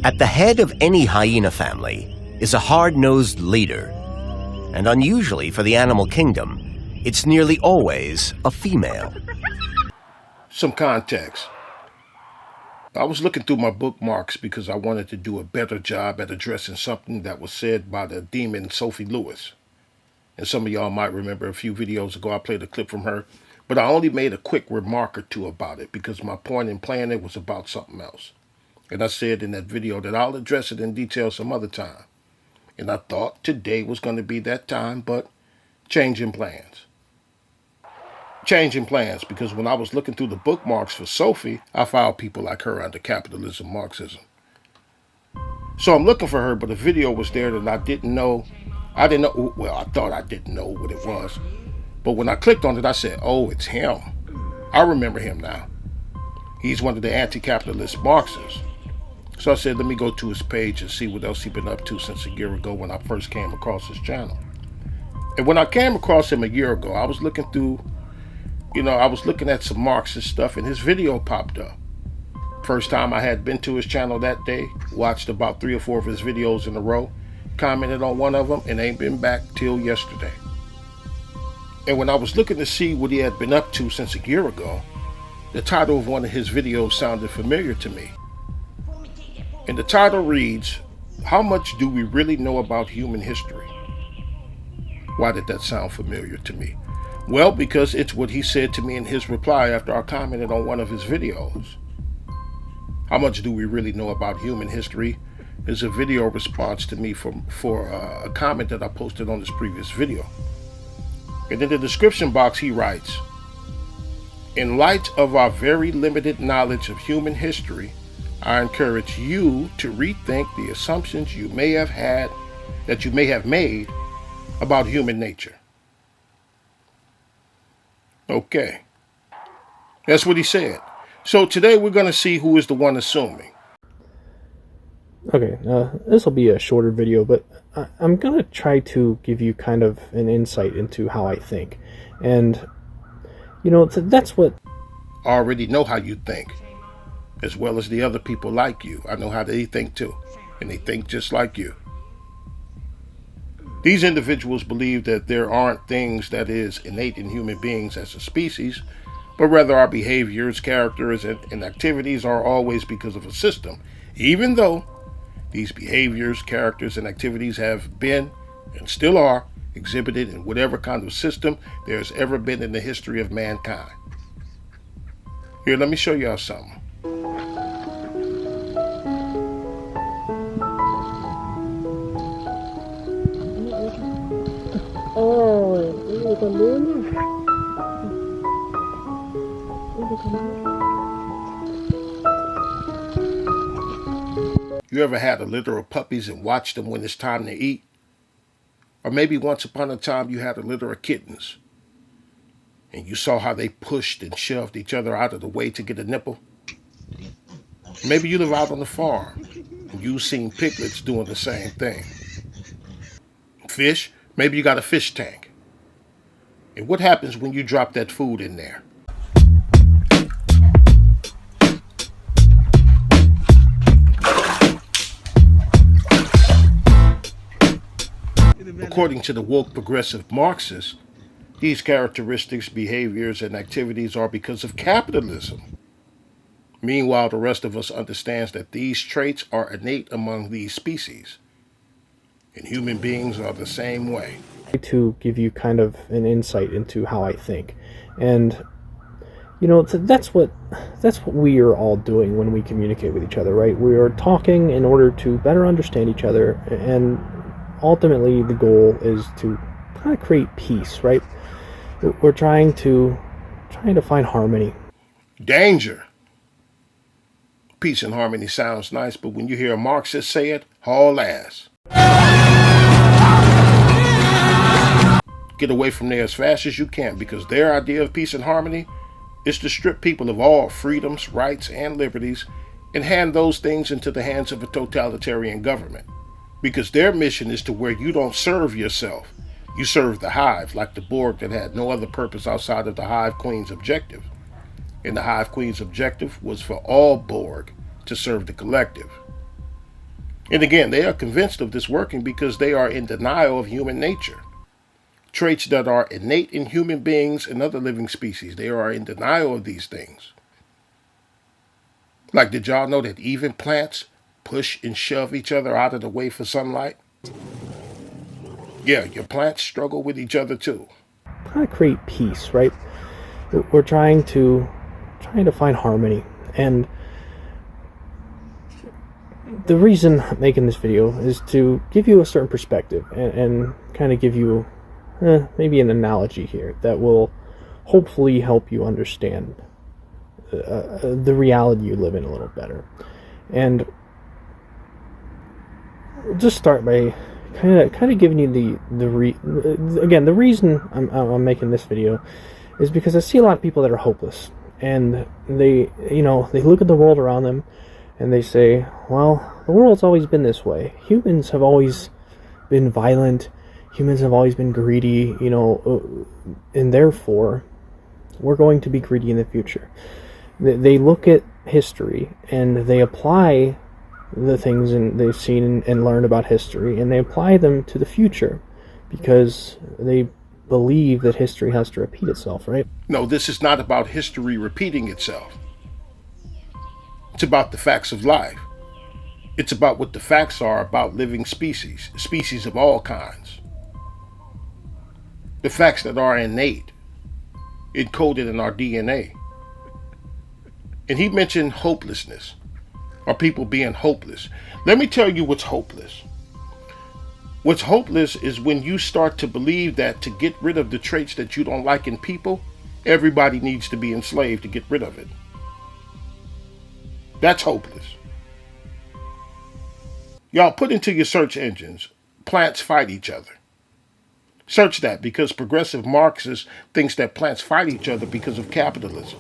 At the head of any hyena family is a hard-nosed leader, and unusually for the animal kingdom, it's nearly always a female. Some context. I was looking through my bookmarks because I wanted to do a better job at addressing something that was said by the demon Sophie Lewis. And some of y'all might remember a few videos ago I played a clip from her, but I only made a quick remark or two about it because my point in playing it was about something else. And I said in that video that I'll address it in detail some other time. And I thought today was going to be that time, but changing plans. Changing plans because when I was looking through the bookmarks for Sophie, I found people like her under capitalism Marxism. So I'm looking for her, but a video was there that I didn't know. I thought I didn't know what it was. But when I clicked on it, I said, oh, it's him. I remember him now. He's one of the anti-capitalist Marxists. So I said, let me go to his page and see what else he's been up to since a year ago when I first came across his channel. And when I came across him a year ago, I was looking through, I was looking at some Marxist stuff and his video popped up. First time I had been to his channel that day, watched about 3 or 4 of his videos in a row, commented on one of them, and ain't been back till yesterday. And when I was looking to see what he had been up to since a year ago, the title of one of his videos sounded familiar to me. And the title reads, How Much Do We Really Know About Human History? Why did that sound familiar to me? Well, because it's what he said to me in his reply after I commented on one of his videos. How much do we really know about human history is a video response to me for a comment that I posted on this previous video. And in the description box he writes, in light of our very limited knowledge of human history, I encourage you to rethink the assumptions you may have made about human nature. Okay. That's what he said. So today we're going to see who is the one assuming. Okay, this will be a shorter video, but I'm going to try to give you kind of an insight into how I think. And, that's what... I already know how you think, as well as the other people like you. I know how they think too, and they think just like you. These individuals believe that there aren't things that is innate in human beings as a species, but rather our behaviors, characters, and activities are always because of a system, even though these behaviors, characters, and activities have been, and still are, exhibited in whatever kind of system there has ever been in the history of mankind. Here, let me show y'all something. You ever had a litter of puppies and watched them when it's time to eat? Or maybe once upon a time you had a litter of kittens and you saw how they pushed and shoved each other out of the way to get a nipple? Maybe you live out on the farm and you've seen piglets doing the same thing. Fish, maybe you got a fish tank. And what happens when you drop that food in there? According to the woke progressive Marxists, these characteristics, behaviors, and activities are because of capitalism. Meanwhile, the rest of us understands that these traits are innate among these species. And human beings are the same way. To give you kind of an insight into how I think. And, that's what we are all doing when we communicate with each other, right? We are talking in order to better understand each other, and ultimately the goal is to kind of create peace, right? We're trying to find harmony. Danger. Peace and harmony sounds nice, but when you hear a Marxist say it, haul ass. Get away from there as fast as you can, because their idea of peace and harmony is to strip people of all freedoms, rights, and liberties and hand those things into the hands of a totalitarian government. Because their mission is to where you don't serve yourself. You serve the hive, like the Borg that had no other purpose outside of the Hive Queen's objective. And the Hive Queen's objective was for all Borg to serve the collective. And again, they are convinced of this working because they are in denial of human nature. Traits that are innate in human beings and other living species, they are in denial of these things. Like, did y'all know that even plants push and shove each other out of the way for sunlight? Yeah, your plants struggle with each other too. Trying to create peace, right? We're trying to find harmony. And the reason I'm making this video is to give you a certain perspective and kind of give you maybe an analogy here that will hopefully help you understand the reality you live in a little better. And we'll just start by kind of giving you again, the reason I'm making this video is because I see a lot of people that are hopeless, and they look at the world around them and they say, well, the world's always been this way. Humans have always been violent. Humans have always been greedy, and therefore we're going to be greedy in the future. They look at history and they apply the things they've seen and learned about history, and they apply them to the future because they believe that history has to repeat itself, right? No, this is not about history repeating itself. It's about the facts of life. It's about what the facts are about living species of all kinds. The facts that are innate, encoded in our DNA. And he mentioned hopelessness, or people being hopeless. Let me tell you what's hopeless. What's hopeless is when you start to believe that to get rid of the traits that you don't like in people, everybody needs to be enslaved to get rid of it. That's hopeless. Y'all put into your search engines, plants fight each other. Search that, because progressive Marxists thinks that plants fight each other because of capitalism.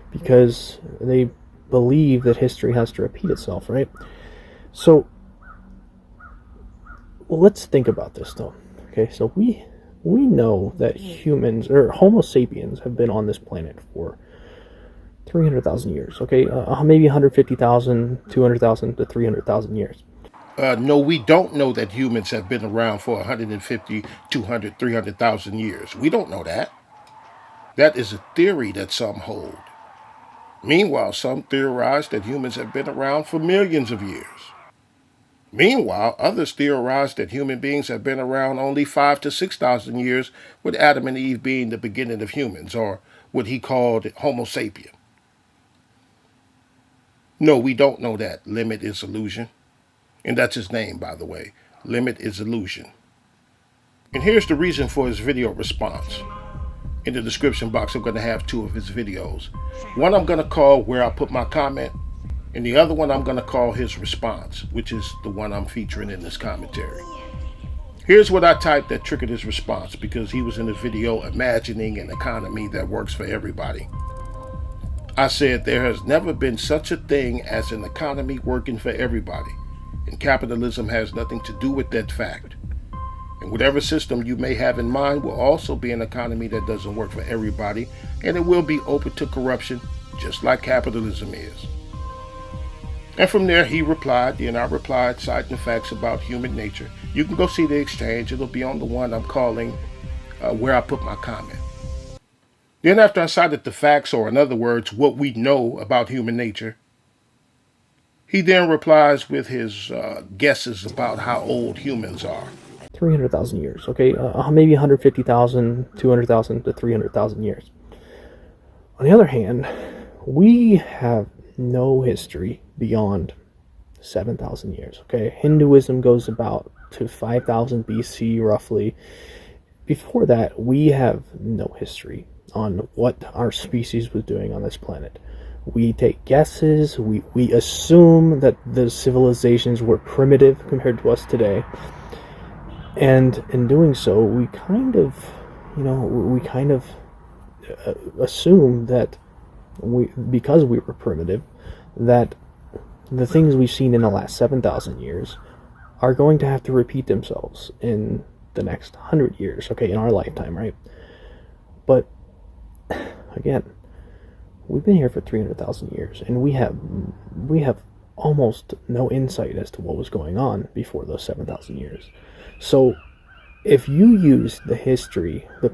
Because they believe that history has to repeat itself, right? So, let's think about this though. Okay, so we know that humans, or Homo sapiens, have been on this planet for 300,000 years, okay? Maybe 150,000, 200,000 to 300,000 years. No, we don't know that humans have been around for 150, 200, 300,000 years. We don't know that. That is a theory that some hold. Meanwhile, some theorize that humans have been around for millions of years. Meanwhile, others theorize that human beings have been around only 5,000 to 6,000 years, with Adam and Eve being the beginning of humans, or what he called Homo sapien. No, we don't know that. Limit is illusion. And that's his name, by the way. Limit is illusion. And here's the reason for his video response. In the description box, I'm going to have two of his videos. One I'm going to call Where I Put My Comment, and the other one I'm going to call his response, which is the one I'm featuring in this commentary. Here's what I typed that triggered his response, because he was in the video imagining an economy that works for everybody. I said, there has never been such a thing as an economy working for everybody, and capitalism has nothing to do with that fact. And whatever system you may have in mind will also be an economy that doesn't work for everybody, and it will be open to corruption, just like capitalism is. And from there he replied, and I replied, citing the facts about human nature. You can go see the exchange. It'll be on the one I'm calling Where I Put My Comment. Then after I cited the facts, or in other words, what we know about human nature, he then replies with his guesses about how old humans are. 300,000 years, okay? Maybe 150,000, 200,000 to 300,000 years. On the other hand, we have no history beyond 7,000 years, okay? Hinduism goes about to 5,000 BC, roughly. Before that, we have no history on what our species was doing on this planet. We take guesses, we assume that the civilizations were primitive compared to us today. And in doing so, we kind of assume that because we were primitive, that the things we've seen in the last 7,000 years are going to have to repeat themselves in the next 100 years, okay, in our lifetime, right? But again, we've been here for 300,000 years, and we have almost no insight as to what was going on before those 7,000 years. So if you use the history, the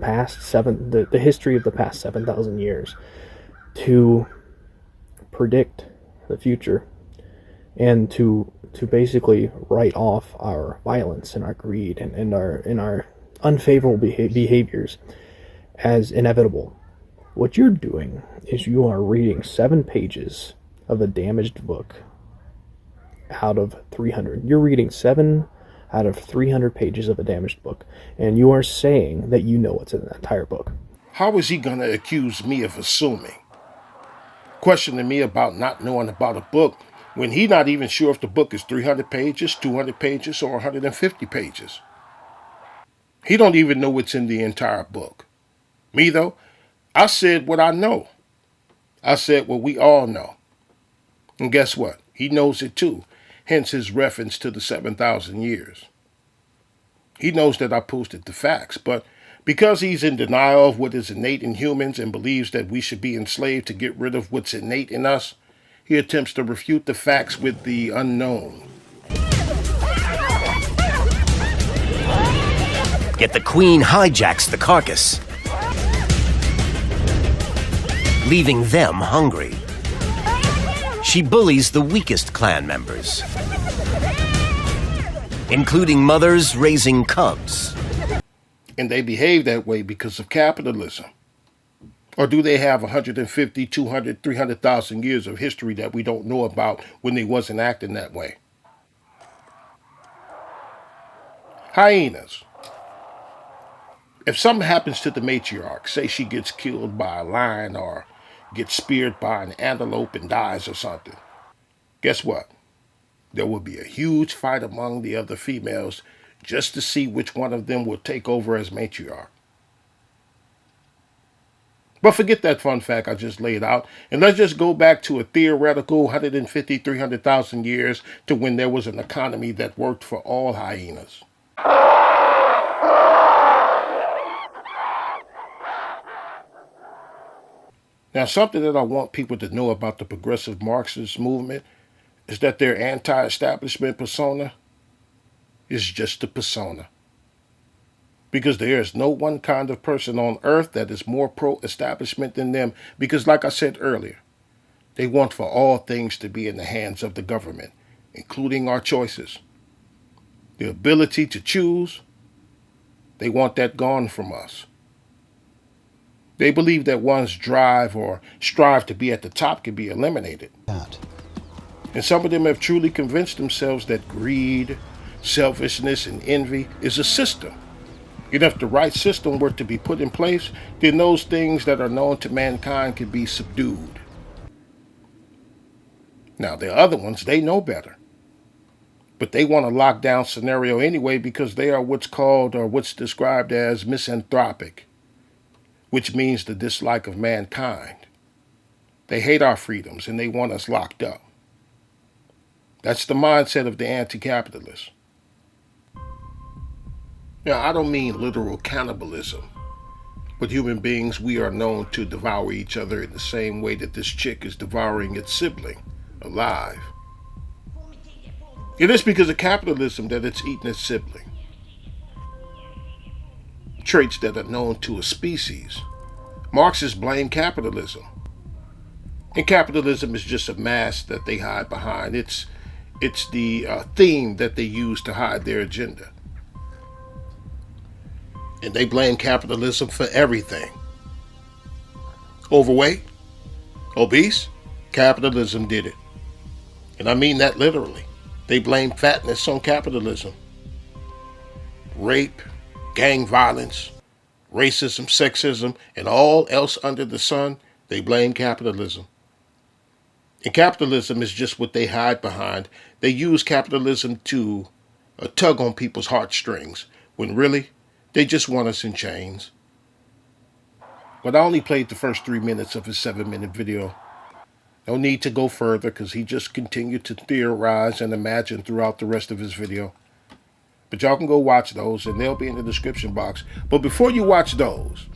history of the past 7,000 years to predict the future and to basically write off our violence and our greed and our unfavorable behaviors as inevitable, what you're doing is you are reading 7 pages of a damaged book out of 300. You're reading 7 out of 300 pages of a damaged book, and you are saying that you know what's in the entire book. How is he going to accuse me of assuming? Questioning me about not knowing about a book when he's not even sure if the book is 300 pages, 200 pages, or 150 pages. He don't even know what's in the entire book. Me, though, I said what I know. I said what we all know. And guess what? He knows it too, hence his reference to the 7,000 years. He knows that I posted the facts, but because he's in denial of what is innate in humans and believes that we should be enslaved to get rid of what's innate in us, he attempts to refute the facts with the unknown. Yet the queen hijacks the carcass, leaving them hungry. She bullies the weakest clan members, including mothers raising cubs. And they behave that way because of capitalism. Or do they have 150, 200, 300,000 years of history that we don't know about when they wasn't acting that way? Hyenas. If something happens to the matriarch, say she gets killed by a lion or gets speared by an antelope and dies or something, guess what? There will be a huge fight among the other females just to see which one of them will take over as matriarch. But forget that fun fact I just laid out, and let's just go back to a theoretical 150, 300,000 years to when there was an economy that worked for all hyenas. Now, something that I want people to know about the progressive Marxist movement is that their anti-establishment persona is just a persona. Because there is no one kind of person on earth that is more pro-establishment than them. Because like I said earlier, they want for all things to be in the hands of the government, including our choices. The ability to choose, they want that gone from us. They believe that one's drive or strive to be at the top can be eliminated. And some of them have truly convinced themselves that greed, selfishness, and envy is a system. And if the right system were to be put in place, then those things that are known to mankind could be subdued. Now, the other ones, they know better. But they want a lockdown scenario anyway because they are what's called or what's described as misanthropic, which means the dislike of mankind. They hate our freedoms and they want us locked up. That's the mindset of the anti-capitalist. Now, I don't mean literal cannibalism, but human beings, we are known to devour each other in the same way that this chick is devouring its sibling, alive. It is because of capitalism that it's eating its sibling. Traits that are known to a species. Marxists blame capitalism. And capitalism is just a mask that they hide behind. It's the theme that they use to hide their agenda. And they blame capitalism for everything. Overweight? Obese? Capitalism did it. And I mean that literally. They blame fatness on capitalism. Rape, gang violence, racism, sexism, and all else under the sun, they blame capitalism. And capitalism is just what they hide behind. They use capitalism to tug on people's heartstrings, when really, they just want us in chains. But I only played the first 3 minutes of his 7-minute video. No need to go further because he just continued to theorize and imagine throughout the rest of his video. But y'all can go watch those and they'll be in the description box. But before you watch those,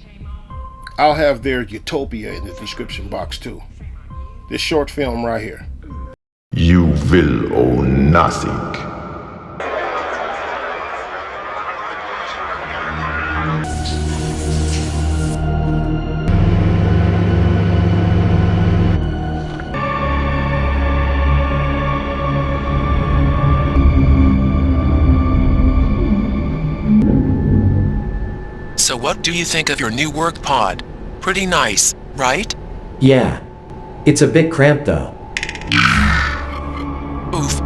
I'll have their Utopia in the description box too. This short film right here. You will own nothing. So what do you think of your new work pod? Pretty nice, right? Yeah. It's a bit cramped though. Oof.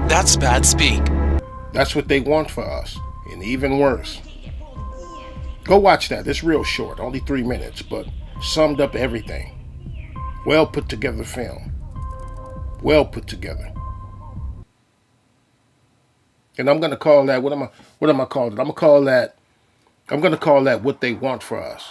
That's bad speak. That's what they want for us, and even worse. Go watch that. It's real short, only 3 minutes, but summed up everything. Well put together film. Well put together. And I'm gonna call that, what am I calling it? I'm gonna call that what they want for us.